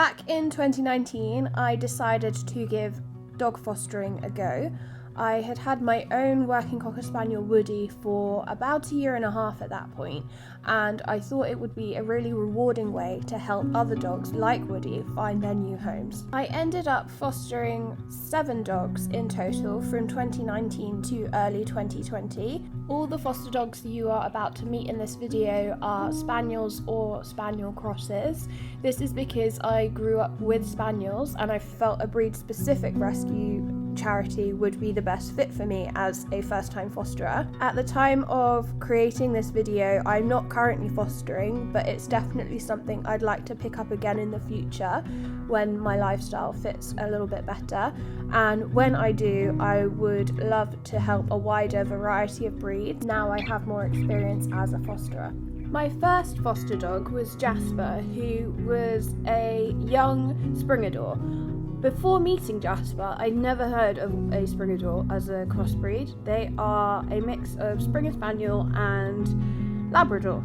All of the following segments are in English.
Back in 2019, I decided to give dog fostering a go. I had had my own working Cocker Spaniel Woody for about a year and a half at that point, and I thought it would be a really rewarding way to help other dogs like Woody find their new homes. I ended up fostering 7 dogs in total from 2019 to early 2020. All the foster dogs you are about to meet in this video are Spaniels or Spaniel crosses. This is because I grew up with Spaniels and I felt a breed-specific rescue charity would be the best fit for me as a first-time fosterer. At the time of creating this video, I'm not currently fostering, but it's definitely something I'd like to pick up again in the future when my lifestyle fits a little bit better. And when I do, I would love to help a wider variety of breeds now I have more experience as a fosterer. My first foster dog was Jasper, who was a young Springador. Before meeting Jasper, I'd never heard of a Springador as a crossbreed. They are a mix of Springer Spaniel and Labrador.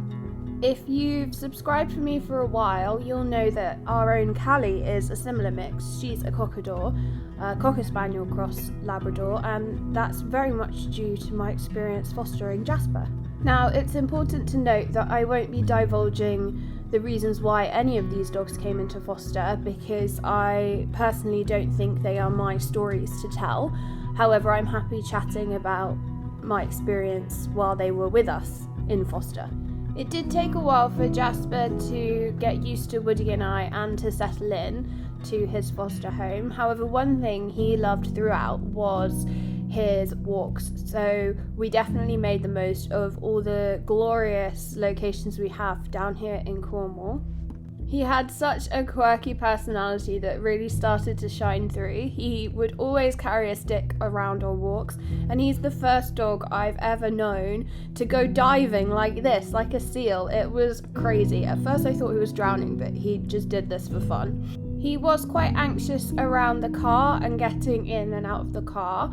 If you've subscribed to me for a while, you'll know that our own Callie is a similar mix. She's a Cockador, a Cocker Spaniel cross Labrador, and that's very much due to my experience fostering Jasper. Now, it's important to note that I won't be divulging the reasons why any of these dogs came into foster, because I personally don't think they are my stories to tell. However, I'm happy chatting about my experience while they were with us in foster. It did take a while for Jasper to get used to Woody and I and to settle in to his foster home. However, one thing he loved throughout was his walks, so we definitely made the most of all the glorious locations we have down here in Cornwall. He had such a quirky personality that really started to shine through. He would always carry a stick around on walks, and he's the first dog I've ever known to go diving like this, like a seal. It was crazy. At first I thought he was drowning, but he just did this for fun. He was quite anxious around the car and getting in and out of the car.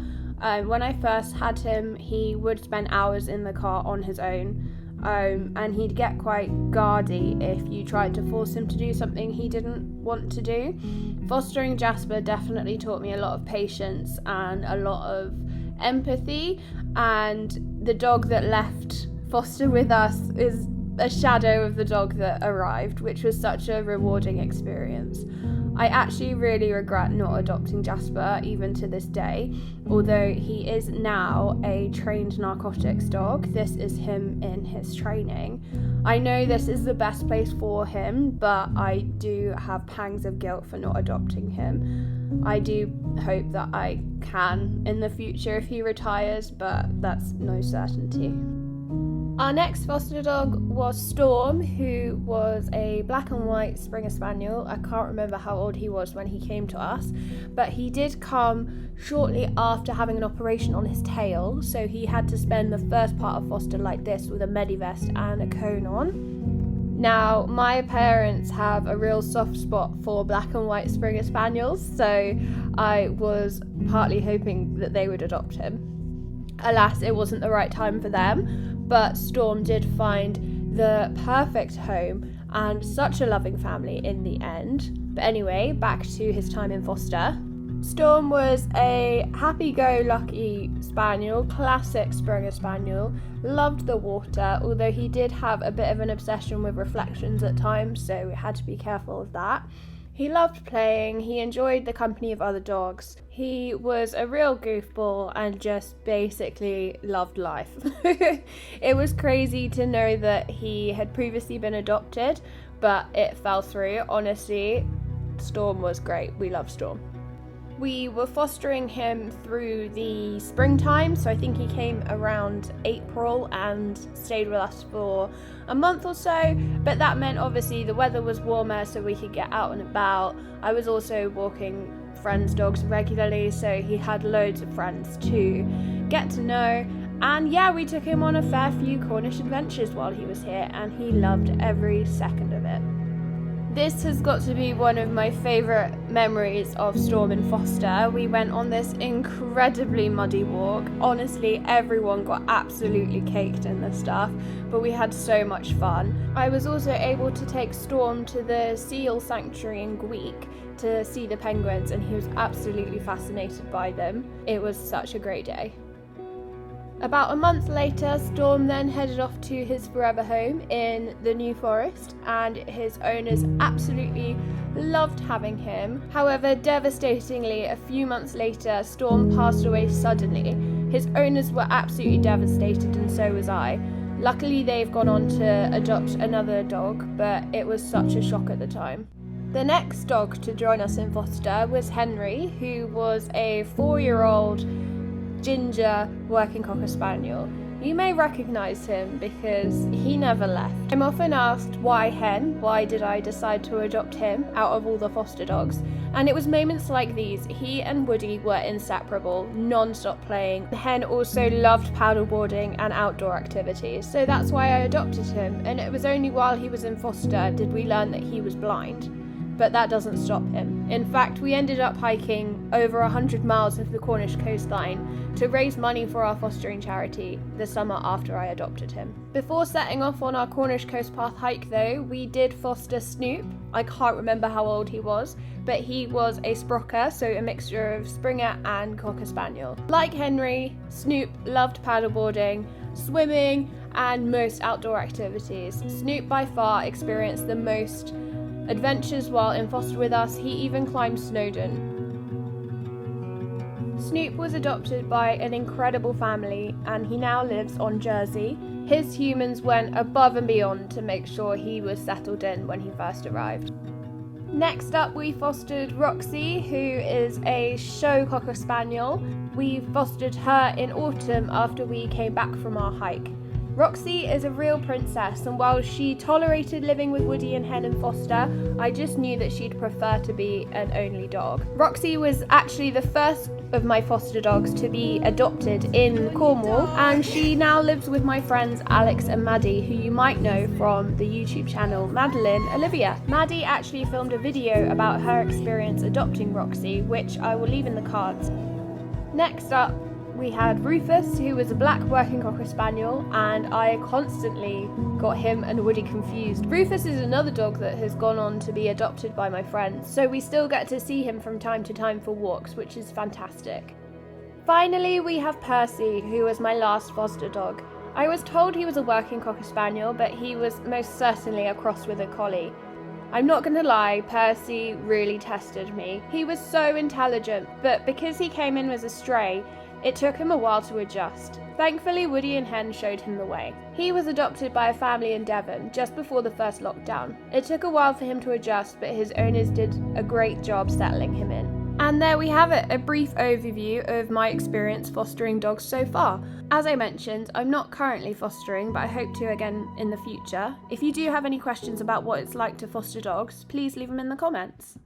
When I first had him, he would spend hours in the car on his own, and he'd get quite guardy if you tried to force him to do something he didn't want to do. Fostering Jasper definitely taught me a lot of patience and a lot of empathy, and the dog that left foster with us is a shadow of the dog that arrived, which was such a rewarding experience. I actually really regret not adopting Jasper even to this day, although he is now a trained narcotics dog. This is him in his training. I know this is the best place for him, but I do have pangs of guilt for not adopting him. I do hope that I can in the future if he retires, but that's no certainty. Our next foster dog was Storm, who was a black and white Springer Spaniel. I can't remember how old he was when he came to us, but he did come shortly after having an operation on his tail, so he had to spend the first part of foster like this with a medivest and a cone on. Now, my parents have a real soft spot for black and white Springer Spaniels, so I was partly hoping that they would adopt him. Alas, it wasn't the right time for them, but Storm did find the perfect home and such a loving family in the end. But anyway, back to his time in foster. Storm was a happy-go-lucky spaniel, classic Springer Spaniel, loved the water, although he did have a bit of an obsession with reflections at times, so we had to be careful of that. He loved playing, he enjoyed the company of other dogs, he was a real goofball and just basically loved life. It was crazy to know that he had previously been adopted, but it fell through. Honestly, Storm was great. We love Storm. We were fostering him through the springtime, so I think he came around April and stayed with us for a month or so, but that meant obviously the weather was warmer so we could get out and about. I was also walking friends' dogs regularly, so he had loads of friends to get to know, and yeah, we took him on a fair few Cornish adventures while he was here, and he loved every second of it. This has got to be one of my favourite memories of Storm and Foster. We went on this incredibly muddy walk. Honestly, everyone got absolutely caked in this stuff, but we had so much fun. I was also able to take Storm to the seal sanctuary in Gweek to see the penguins, and he was absolutely fascinated by them. It was such a great day. About a month later, Storm then headed off to his forever home in the New Forest, and his owners absolutely loved having him. However, devastatingly, a few months later, Storm passed away suddenly. His owners were absolutely devastated, and so was I. Luckily, they've gone on to adopt another dog, but it was such a shock at the time. The next dog to join us in foster was Henry, who was a 4-year-old ginger working cocker spaniel. You may recognise him because he never left. I'm often asked, why Hen? Why did I decide to adopt him out of all the foster dogs? And it was moments like these. He and Woody were inseparable, non-stop playing. Hen also loved paddleboarding and outdoor activities, so that's why I adopted him. And it was only while he was in foster did we learn that he was blind. But that doesn't stop him. In fact, we ended up hiking over 100 miles of the Cornish coastline to raise money for our fostering charity the summer after I adopted him. Before setting off on our Cornish coast path hike though, we did foster Snoop. I can't remember how old he was, but he was a sprocker, so a mixture of Springer and Cocker Spaniel. Like Henry, Snoop loved paddleboarding, swimming, and most outdoor activities. Snoop by far experienced the most adventures while in foster with us. He even climbed Snowdon. Snoop was adopted by an incredible family, and he now lives on Jersey. His humans went above and beyond to make sure he was settled in when he first arrived. Next up, we fostered Roxie, who is a show cocker spaniel. We fostered her in autumn after we came back from our hike. Roxie is a real princess, and while she tolerated living with Woody and Hen and Foster, I just knew that she'd prefer to be an only dog. Roxie was actually the first of my foster dogs to be adopted in Cornwall, and she now lives with my friends Alex and Maddie, who you might know from the YouTube channel Madeline Olivia. Maddie actually filmed a video about her experience adopting Roxie, which I will leave in the cards. Next up, we had Rufus, who was a black working cocker spaniel, and I constantly got him and Woody confused. Rufus is another dog that has gone on to be adopted by my friends, so we still get to see him from time to time for walks, which is fantastic. Finally, we have Percy, who was my last foster dog. I was told he was a working cocker spaniel, but he was most certainly a cross with a collie. I'm not gonna lie, Percy really tested me. He was so intelligent, but because he came in as a stray, it took him a while to adjust. Thankfully, Woody and Hen showed him the way. He was adopted by a family in Devon just before the first lockdown. It took a while for him to adjust, but his owners did a great job settling him in. And there we have it, a brief overview of my experience fostering dogs so far. As I mentioned, I'm not currently fostering, but I hope to again in the future. If you do have any questions about what it's like to foster dogs, please leave them in the comments.